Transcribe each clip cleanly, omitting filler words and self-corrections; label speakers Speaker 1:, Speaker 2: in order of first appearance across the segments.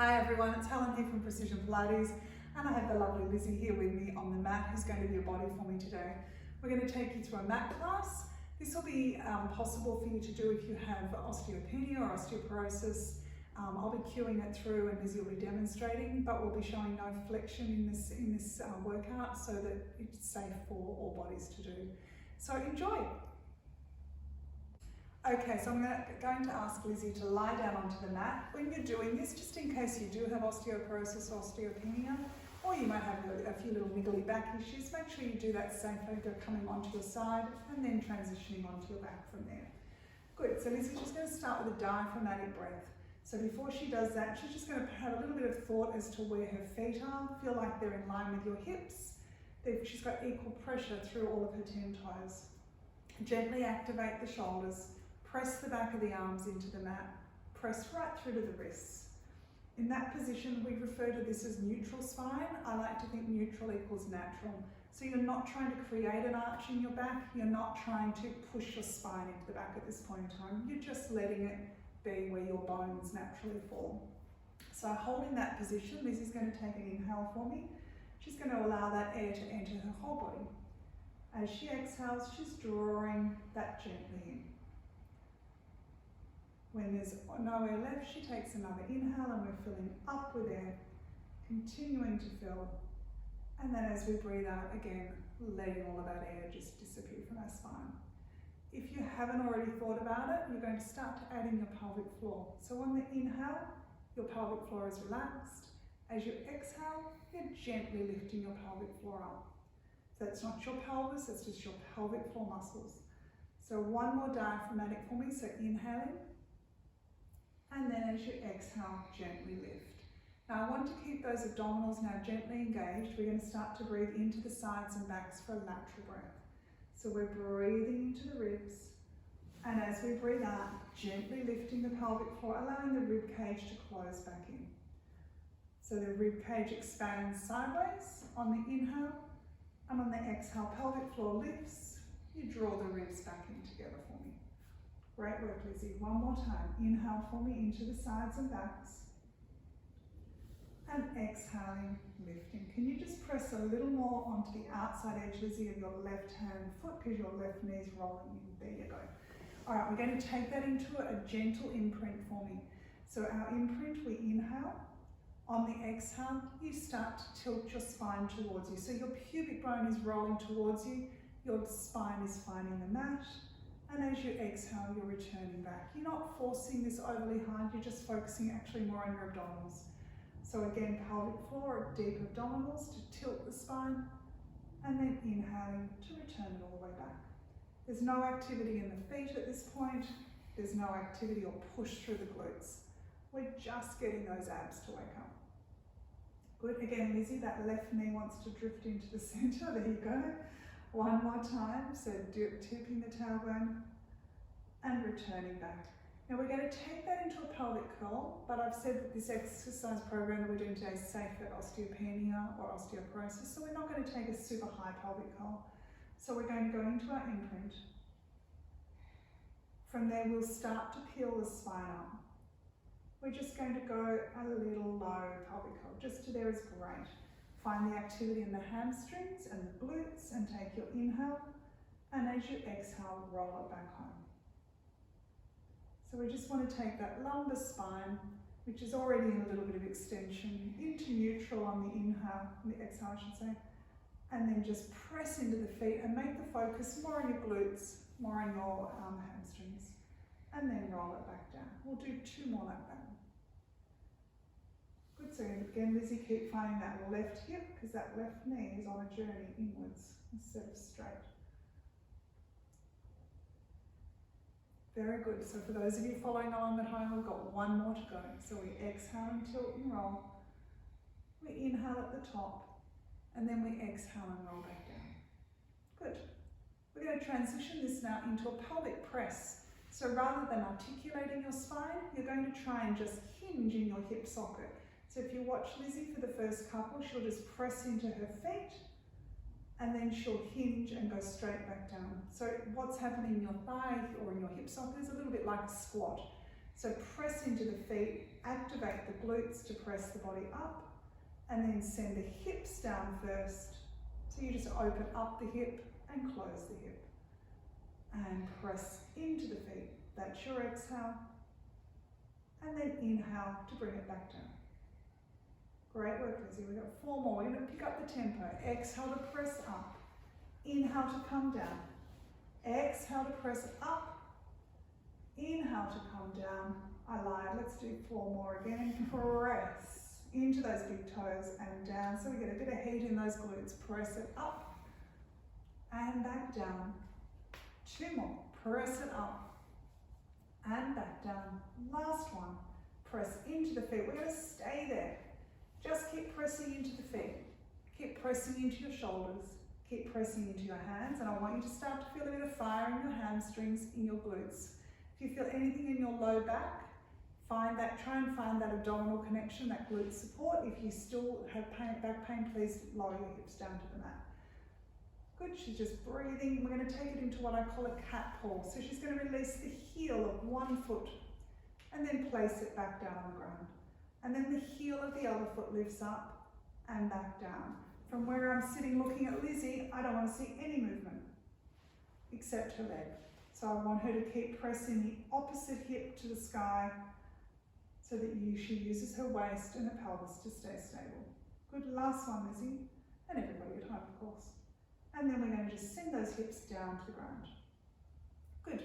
Speaker 1: Hi everyone, it's Helen here from Precision Pilates, and I have the lovely Lizzie here with me on the mat who's going to be a body for me today. We're going to take you through a mat class. This will be possible for you to do if you have osteopenia or osteoporosis. I'll be cueing it through and Lizzie will be demonstrating, but we'll be showing no flexion in this workout so that it's safe for all bodies to do. So enjoy! Okay, so I'm going to ask Lizzie to lie down onto the mat. When you're doing this, just in case you do have osteoporosis or osteopenia, or you might have a few little niggly back issues, make sure you do that safely, go coming onto your side and then transitioning onto your back from there. Good, so Lizzie's just going to start with a diaphragmatic breath. So before she does that, she's just going to have a little bit of thought as to where her feet are, feel like they're in line with your hips. She's got equal pressure through all of her 10 toes. Gently activate the shoulders. Press the back of the arms into the mat, press right through to the wrists. In that position, we refer to this as neutral spine. I like to think neutral equals natural. So you're not trying to create an arch in your back, you're not trying to push your spine into the back at this point in time, you're just letting it be where your bones naturally fall. So holding that position, Lizzie's going to take an inhale for me. She's going to allow that air to enter her whole body. As she exhales, she's drawing that gently in. When there's no air left, she takes another inhale and we're filling up with air, continuing to fill. And then as we breathe out again, letting all of that air just disappear from our spine. If you haven't already thought about it, you're going to start to add in your pelvic floor. So on the inhale, your pelvic floor is relaxed. As you exhale, you're gently lifting your pelvic floor up. So it's not your pelvis, it's just your pelvic floor muscles. So one more diaphragmatic for me, so inhaling. And then as you exhale, gently lift. Now I want to keep those abdominals now gently engaged. We're going to start to breathe into the sides and backs for a lateral breath. So we're breathing into the ribs. And as we breathe out, gently lifting the pelvic floor, allowing the rib cage to close back in. So the rib cage expands sideways on the inhale, and on the exhale, pelvic floor lifts. You draw the ribs back in together for me. Great work, Lizzie. One more time. Inhale for me into the sides and backs. And exhaling, lifting. Can you just press a little more onto the outside edge, Lizzie, of your left hand foot because your left knee is rolling in. There you go. All right, we're going to take that into a gentle imprint for me. So our imprint, we inhale. On the exhale, you start to tilt your spine towards you. So your pubic bone is rolling towards you. Your spine is finding the mat. And as you exhale, you're returning back. You're not forcing this overly hard, you're just focusing actually more on your abdominals. So again, pelvic floor, deep abdominals to tilt the spine, and then inhaling to return it all the way back. There's no activity in the feet at this point. There's no activity or push through the glutes. We're just getting those abs to wake up. Good, again, Lizzie, that left knee wants to drift into the center. There you go. One more time, so tipping the tailbone and returning back. Now we're going to take that into a pelvic curl, but I've said that this exercise program that we're doing today is safe for osteopenia or osteoporosis, so we're not going to take a super high pelvic curl. So we're going to go into our imprint. From there we'll start to peel the spine up. We're just going to go a little low pelvic curl, just to there is great. Find the activity in the hamstrings and the glutes and take your inhale, and as you exhale, roll it back home. So we just want to take that lumbar spine, which is already in a little bit of extension, into neutral on the inhale, on the exhale I should say, and then just press into the feet and make the focus more on your glutes, more on your hamstrings, and then roll it back down. We'll do 2 more like that. Good, so again, Lizzie, keep finding that left hip because that left knee is on a journey inwards instead of straight. Very good. So for those of you following along at home, we've got 1 more to go. So we exhale and tilt and roll. We inhale at the top and then we exhale and roll back down. Good. We're going to transition this now into a pelvic press. So rather than articulating your spine, you're going to try and just hinge in your hip socket. So if you watch Lizzie for the first couple, she'll just press into her feet and then she'll hinge and go straight back down. So what's happening in your thigh or in your hip socket is a little bit like a squat. So press into the feet, activate the glutes to press the body up, and then send the hips down first. So you just open up the hip and close the hip. And press into the feet. That's your exhale. And then inhale to bring it back down. Great work, Lizzie. We've got 4 more. We're going to pick up the tempo. Exhale to press up. Inhale to come down. Exhale to press up. Inhale to come down. I lied. Let's do 4 more again. Press into those big toes and down. So we get a bit of heat in those glutes. Press it up and back down. 2 more. Press it up and back down. Last one. Press into the feet. We're going to stay there. Just keep pressing into the feet. Keep pressing into your shoulders. Keep pressing into your hands. And I want you to start to feel a bit of fire in your hamstrings, in your glutes. If you feel anything in your low back, try and find that abdominal connection, that glute support. If you still have back pain, please lower your hips down to the mat. Good, she's just breathing. We're going to take it into what I call a cat paw. So she's going to release the heel of one foot and then place it back down on the ground. And then the heel of the other foot lifts up and back down. From where I'm sitting looking at Lizzie, I don't want to see any movement except her leg. So I want her to keep pressing the opposite hip to the sky so that she uses her waist and her pelvis to stay stable. Good, last one, Lizzie, and everybody at home, of course. And then we're going to just send those hips down to the ground. Good.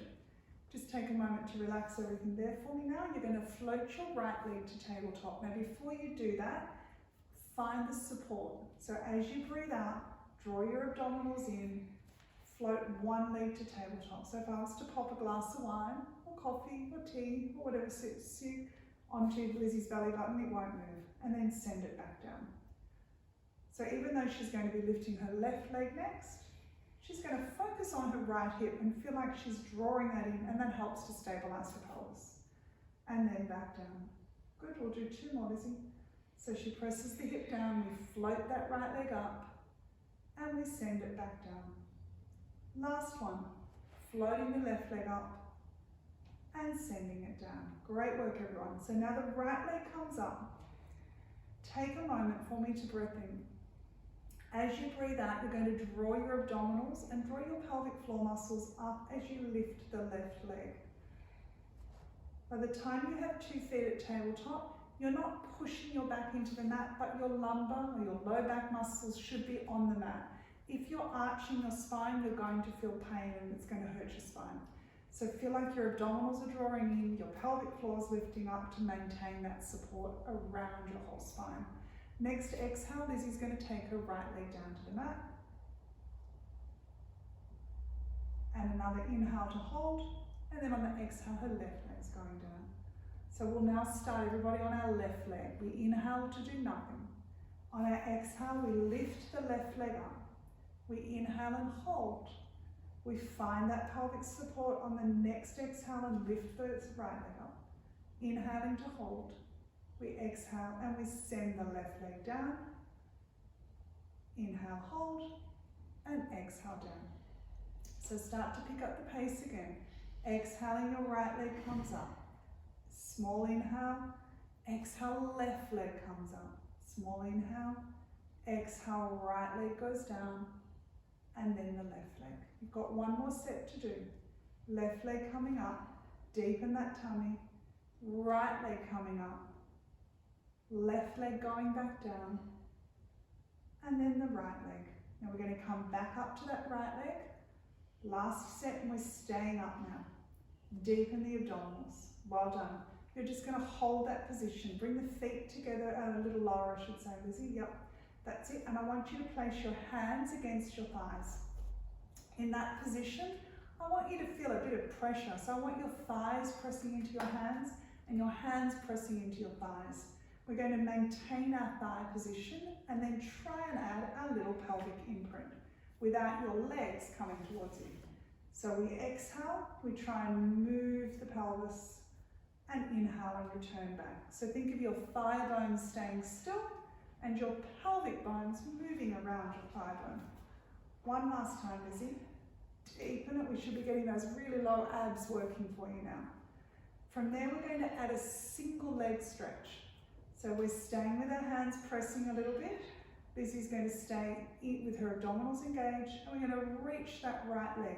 Speaker 1: Just take a moment to relax everything there for me now. You're going to float your right leg to tabletop. Now before you do that, find the support. So as you breathe out, draw your abdominals in, float one leg to tabletop. So if I was to pop a glass of wine or coffee or tea or whatever suits you onto Lizzie's belly button, it won't move. And then send it back down. So even though she's going to be lifting her left leg next, she's going to focus on her right hip and feel like she's drawing that in, and that helps to stabilize her pelvis. And then back down. Good, we'll do 2 more, Lizzie. So she presses the hip down, we float that right leg up, and we send it back down. Last one, floating the left leg up and sending it down. Great work, everyone. So now the right leg comes up. Take a moment for me to breathe in. As you breathe out, you're going to draw your abdominals and draw your pelvic floor muscles up as you lift the left leg. By the time you have 2 feet at tabletop, you're not pushing your back into the mat, but your lumbar or your low back muscles should be on the mat. If you're arching your spine, you're going to feel pain and it's going to hurt your spine. So feel like your abdominals are drawing in, your pelvic floor is lifting up to maintain that support around your whole spine. Next exhale, Lizzie's going to take her right leg down to the mat. And another inhale to hold. And then on the exhale, her left leg's going down. So we'll now start everybody on our left leg. We inhale to do nothing. On our exhale, we lift the left leg up. We inhale and hold. We find that pelvic support on the next exhale and lift the right leg up. Inhaling to hold. We exhale and we send the left leg down. Inhale, hold, and exhale down. So start to pick up the pace again. Exhaling, your right leg comes up. Small inhale, exhale, left leg comes up. Small inhale, exhale, right leg goes down, and then the left leg. You've got 1 more set to do. Left leg coming up, deepen that tummy. Right leg coming up. Left leg going back down, and then the right leg. Now we're going to come back up to that right leg. Last set, and we're staying up now. Deepen the abdominals. Well done. You're just going to hold that position. Bring the feet together a little lower, I should say, Lizzie. Yep, that's it. And I want you to place your hands against your thighs. In that position, I want you to feel a bit of pressure. So I want your thighs pressing into your hands and your hands pressing into your thighs. We're going to maintain our thigh position and then try and add our little pelvic imprint without your legs coming towards you. So we exhale, we try and move the pelvis, and inhale and return back. So think of your thigh bones staying still and your pelvic bones moving around your thigh bone. 1 last time, Lizzie. Deepen it. We should be getting those really low abs working for you now. From there, we're going to add a single leg stretch. So we're staying with our hands, pressing a little bit. Lizzie's going to stay with her abdominals engaged, and we're going to reach that right leg.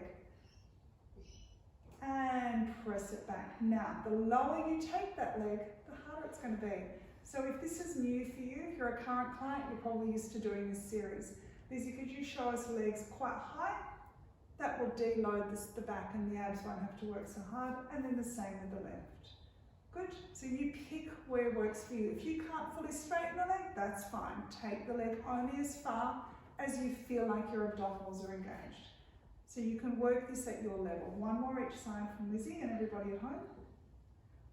Speaker 1: And press it back. Now, the lower you take that leg, the harder it's going to be. So if this is new for you, if you're a current client, you're probably used to doing this series. Lizzie, could you show us legs quite high? That will deload the back and the abs won't have to work so hard. And then the same with the left. Good. So you pick where works for you. If you can't fully straighten the leg, that's fine. Take the leg only as far as you feel like your abdominals are engaged. So you can work this at your level. One more each side from Lizzie and everybody at home.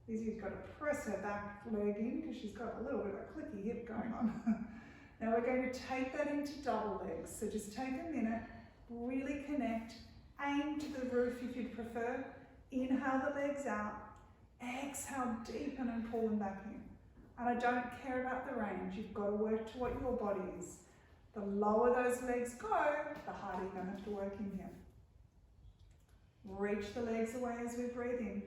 Speaker 1: Lizzie's got to press her back leg in because she's got a little bit of a clicky hip going on. Now we're going to take that into double legs. So just take a minute, really connect, aim to the roof if you'd prefer. Inhale the legs out, exhale, deepen and pull them back in. And I don't care about the range, you've got to work to what your body is. The lower those legs go, the harder you're going to have to work in here. Reach the legs away as we breathe in.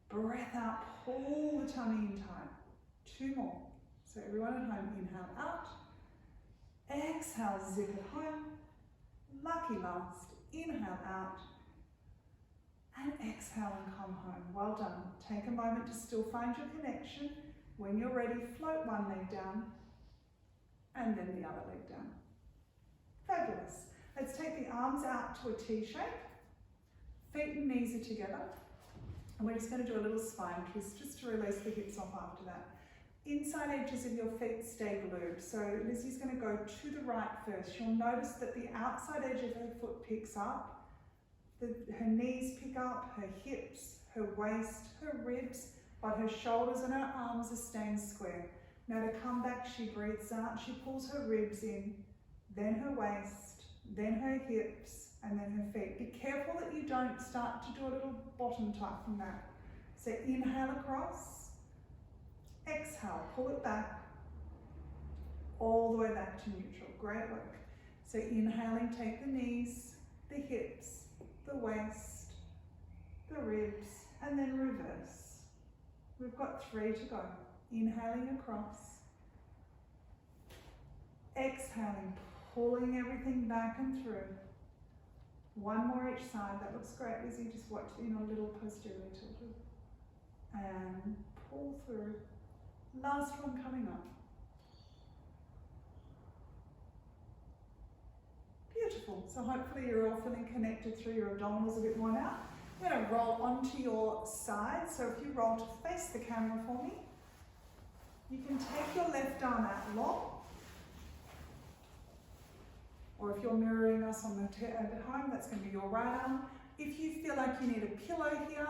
Speaker 1: Breath out, pull the tummy in tight. 2 more. So everyone at home, inhale out. Exhale, zip it home. Lucky last. Inhale out. And exhale and come home. Well done. Take a moment to still find your connection. When you're ready, float one leg down and then the other leg down. Fabulous. Let's take the arms out to a T shape. Feet and knees are together. And we're just going to do a little spine twist just to release the hips off after that. Inside edges of your feet stay glued. So Lizzie's going to go to the right first. You'll notice that the outside edge of her foot picks up. Her knees pick up, her hips, her waist, her ribs, but her shoulders and her arms are staying square. Now to come back, she breathes out, she pulls her ribs in, then her waist, then her hips, and then her feet. Be careful that you don't start to do a little bottom tuck from that. So inhale across, exhale, pull it back, all the way back to neutral. Great work. So inhaling, take the knees, the hips, the waist, the ribs, and then reverse. We've got 3 to go. Inhaling across, exhaling, pulling everything back and through. 1 more each side. That looks great, Lizzie. Just watch the inner little posterior tilted. And pull through. Last one coming up. Beautiful. So hopefully you're all feeling connected through your abdominals a bit more now. I'm going to roll onto your side. So if you roll to face the camera for me, you can take your left arm out long. Or if you're mirroring us on the at home, that's going to be your right arm. If you feel like you need a pillow here,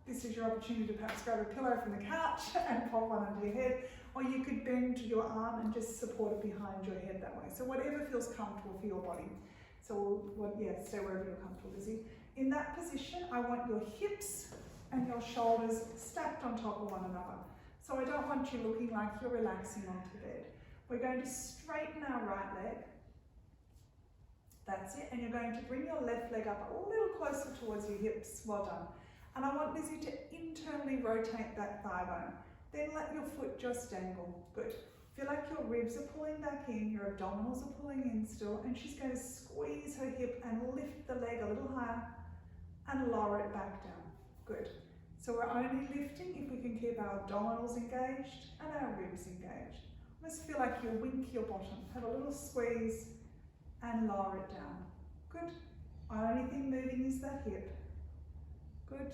Speaker 1: this is your opportunity to perhaps grab a pillow from the couch and pop one under your head. Or you could bend your arm and just support it behind your head that way. So whatever feels comfortable for your body. So stay wherever you're comfortable, Lizzie. In that position, I want your hips and your shoulders stacked on top of one another. So I don't want you looking like you're relaxing onto the bed. We're going to straighten our right leg. That's it. And you're going to bring your left leg up a little closer towards your hips. Well done. And I want Lizzie to internally rotate that thigh bone. Then let your foot just dangle. Good. Feel like your ribs are pulling back in, your abdominals are pulling in still, and she's going to squeeze her hip and lift the leg a little higher and lower it back down. Good. So we're only lifting if we can keep our abdominals engaged and our ribs engaged. Almost feel like you wink your bottom. Have a little squeeze and lower it down. Good. Only thing moving is that hip. Good.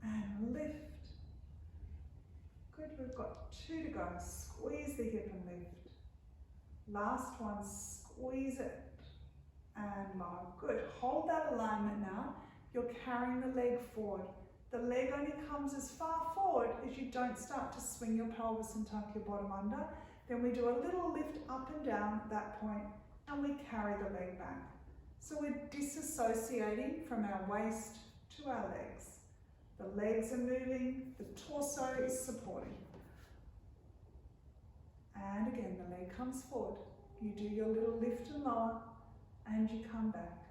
Speaker 1: And lift. Good. We've got 2 to go. Squeeze the hip and lift. Last one. Squeeze it and lower. Good. Hold that alignment now. You're carrying the leg forward. The leg only comes as far forward as you don't start to swing your pelvis and tuck your bottom under. Then we do a little lift up and down at that point, and we carry the leg back. So we're disassociating from our waist to our legs. The legs are moving, the torso is supporting. And again, the leg comes forward. You do your little lift and lower, and you come back.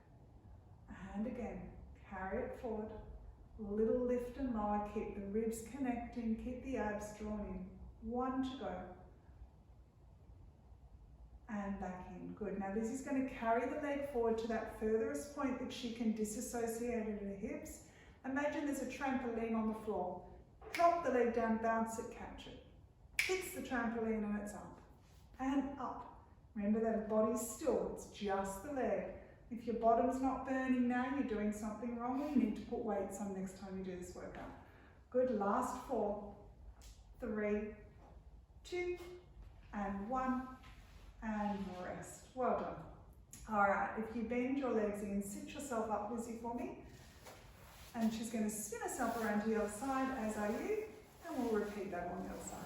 Speaker 1: And again, carry it forward, Little lift and lower, keep the ribs connecting, keep the abs drawn in. 1 to go. And back in. Good. Now Lizzie's going to carry the leg forward to that furthest point that she can disassociate at her hips. Imagine there's a trampoline on the floor. Drop the leg down, bounce it, catch it. Hits the trampoline and it's up. And up. Remember that body's still, it's just the leg. If your bottom's not burning now, you're doing something wrong. You need to put weights on next time you do this workout. Good. Last 4, 3, 2, and 1. And rest. Well done. All right, if you bend your legs in, sit yourself up, Lizzie, for me. And she's going to spin herself around to the other side, as are you, and we'll repeat that on the other side.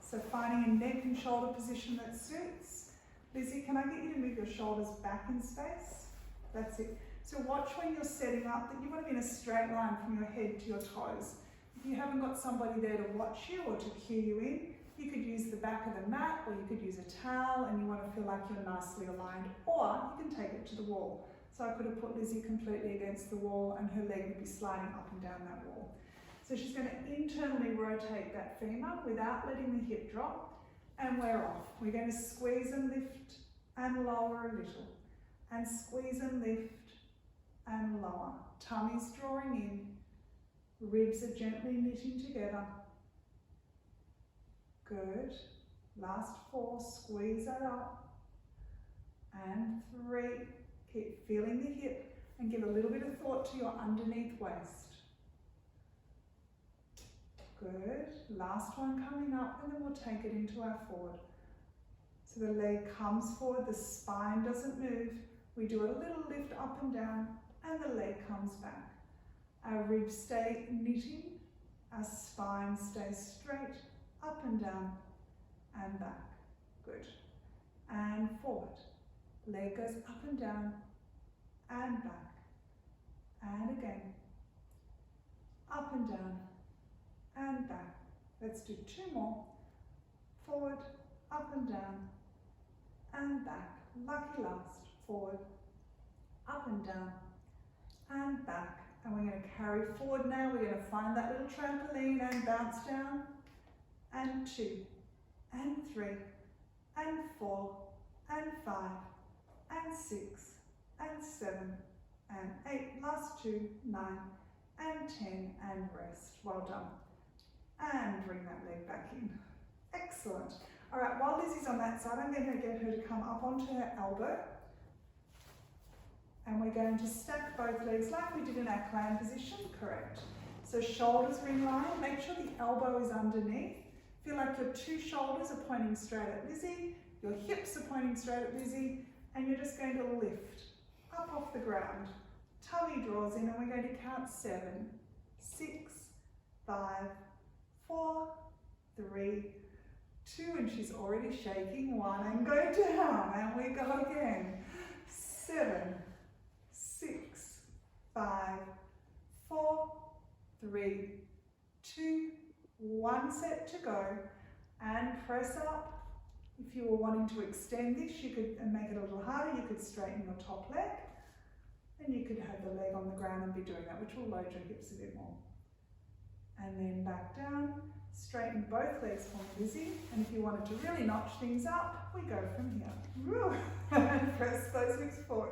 Speaker 1: So finding a neck and shoulder position that suits. Lizzie, can I get you to move your shoulders back in space? That's it. So watch when you're setting up that you want to be in a straight line from your head to your toes. If you haven't got somebody there to watch you or to cue you in, you could use the back of the mat, or you could use a towel, and you want to feel like you're nicely aligned, or you can take it to the wall. So I could have put Lizzie completely against the wall and her leg would be sliding up and down that wall. So she's going to internally rotate that femur without letting the hip drop, and we're off. We're going to squeeze and lift and lower a little, and squeeze and lift and lower. Tummy's drawing in, ribs are gently knitting together. Good. Last 4, squeeze that up. And 3, keep feeling the hip and give a little bit of thought to your underneath waist. Good. Last one coming up, and then we'll take it into our forward. So the leg comes forward, the spine doesn't move. We do a little lift up and down, and the leg comes back. Our ribs stay knitting, our spine stays straight, up and down, and back. Good. And forward. Leg goes up and down, and back. And again. Up and down, and back. Let's do 2 more. Forward, up and down, and back. Lucky last. Forward, up and down, and back. And we're going to carry forward now. We're going to find that little trampoline and bounce down. And 2, and 3, and 4, and 5, and 6, and 7, and 8, last 2, 9, and 10, and rest. Well done. And bring that leg back in. Excellent. All right, while Lizzie's on that side, I'm going to get her to come up onto her elbow. And we're going to stack both legs like we did in our clam position, correct. So shoulders are in line, make sure the elbow is underneath. Feel like your 2 shoulders are pointing straight at Lizzie, your hips are pointing straight at Lizzie, and you're just going to lift up off the ground. Tummy draws in, and we're going to count 7, 6, 5, 4, 3, 2, and she's already shaking, 1, and go down, and we go again. 7, 6, 5, 4, 3, 2, 1 set to go, and press up. If you were wanting to extend this, you could make it a little harder. You could straighten your top leg, and you could have the leg on the ground and be doing that, which will load your hips a bit more. And then back down, straighten both legs for Lizzie, and if you wanted to really notch things up, we go from here. And press those hips forward.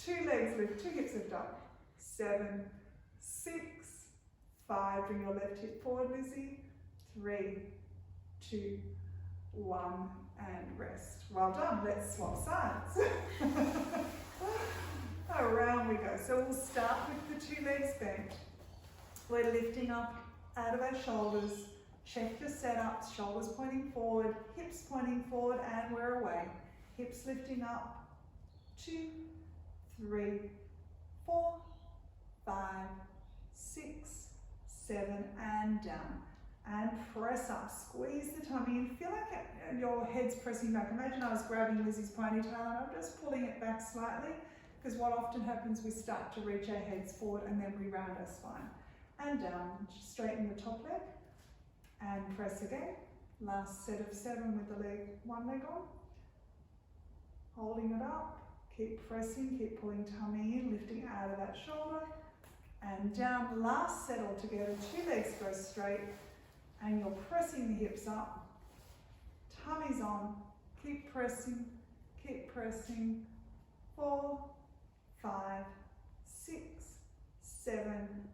Speaker 1: 2 legs lift, 2 hips lift up. 7, 6, 5, bring your left hip forward, Lizzie. 3, 2, 1, and rest. Well done. Let's swap sides. Around we go. So we'll start with the 2 legs bent. We're lifting up out of our shoulders. Check your setups. Shoulders pointing forward, hips pointing forward, and we're away. Hips lifting up. 2, 3, 4, 5, 6, 7, and down. And press up, squeeze the tummy, and feel like your head's pressing back. Imagine I was grabbing Lizzie's ponytail and I'm just pulling it back slightly, because what often happens, we start to reach our heads forward and then we round our spine. And down, straighten the top leg, and press again. Last set of 7 with the one leg on. Holding it up, keep pressing, keep pulling tummy in, lifting out of that shoulder, and down. Last set all together, 2 legs go straight, and you're pressing the hips up, tummy's on, keep pressing, 4, 5, 6, 7,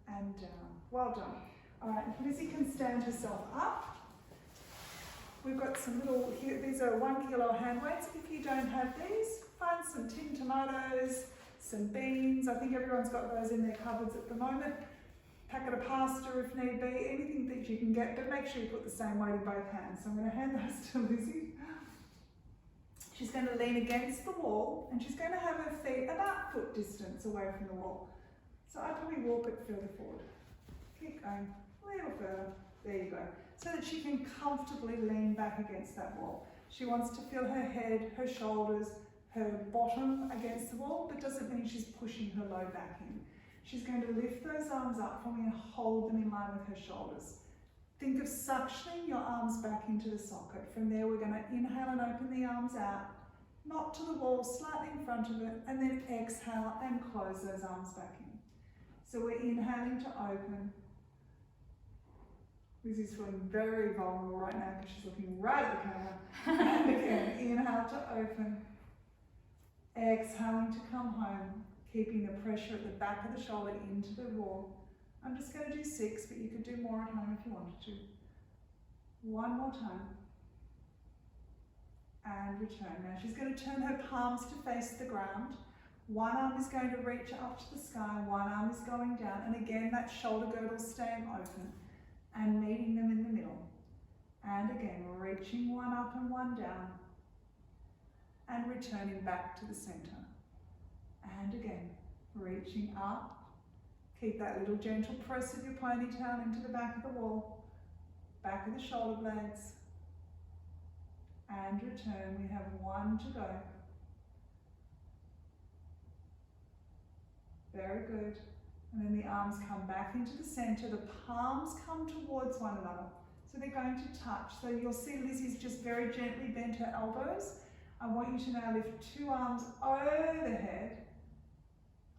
Speaker 1: and down. Well done. All right, Lizzie can stand herself up. We've got some little, these are 1 kilo hand weights. If you don't have these, find some tin tomatoes, some beans. I think everyone's got those in their cupboards at the moment. Packet of pasta if need be, anything that you can get, but make sure you put the same weight in both hands. So I'm going to hand those to Lizzie. She's going to lean against the wall, and she's going to have her feet about foot distance away from the wall. So I probably walk it further forward. Keep going, a little further. There you go. So that she can comfortably lean back against that wall. She wants to feel her head, her shoulders, her bottom against the wall, but doesn't mean she's pushing her low back in. She's going to lift those arms up for me and hold them in line with her shoulders. Think of suctioning your arms back into the socket. From there, we're going to inhale and open the arms out, not to the wall, slightly in front of it, and then exhale and close those arms back in. So we're inhaling to open. Lizzie's feeling very vulnerable right now because she's looking right at the camera. And again, inhale to open. Exhaling to come home, keeping the pressure at the back of the shoulder into the wall. I'm just going to do 6, but you could do more at home if you wanted to. 1 more time. And return. Now she's going to turn her palms to face the ground. One arm is going to reach up to the sky, one arm is going down, and again that shoulder girdle staying open and meeting them in the middle. And again, reaching one up and one down, and returning back to the center. And again, reaching up. Keep that little gentle press of your ponytail into the back of the wall, back of the shoulder blades, and return. We have 1 to go. Very good. And then the arms come back into the center. The palms come towards one another. So they're going to touch. So you'll see Lizzie's just very gently bent her elbows. I want you to now lift 2 arms overhead,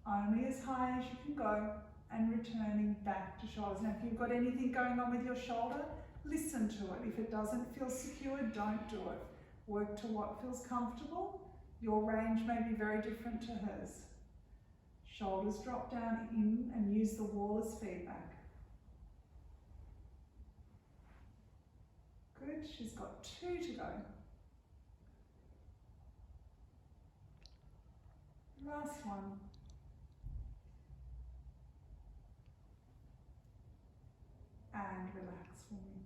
Speaker 1: only as high as you can go, and returning back to shoulders. Now if you've got anything going on with your shoulder, listen to it. If it doesn't feel secure, don't do it. Work to what feels comfortable. Your range may be very different to hers. Shoulders drop down in and use the wall as feedback. Good, she's got 2 to go. Last one. And relax for me.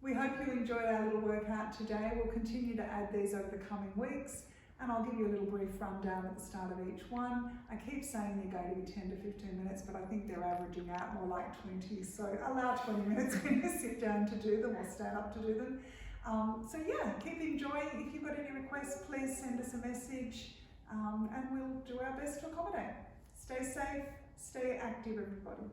Speaker 1: We hope you enjoyed our little workout today. We'll continue to add these over the coming weeks, and I'll give you a little brief rundown at the start of each one. I keep saying they're going to be 10 to 15 minutes, but I think they're averaging out more like 20, so allow 20 minutes when you sit down to do them or stand up to do them. So yeah, keep enjoying. If you've got any requests, please send us a message, and we'll do our best to accommodate. Stay safe, stay active, everybody.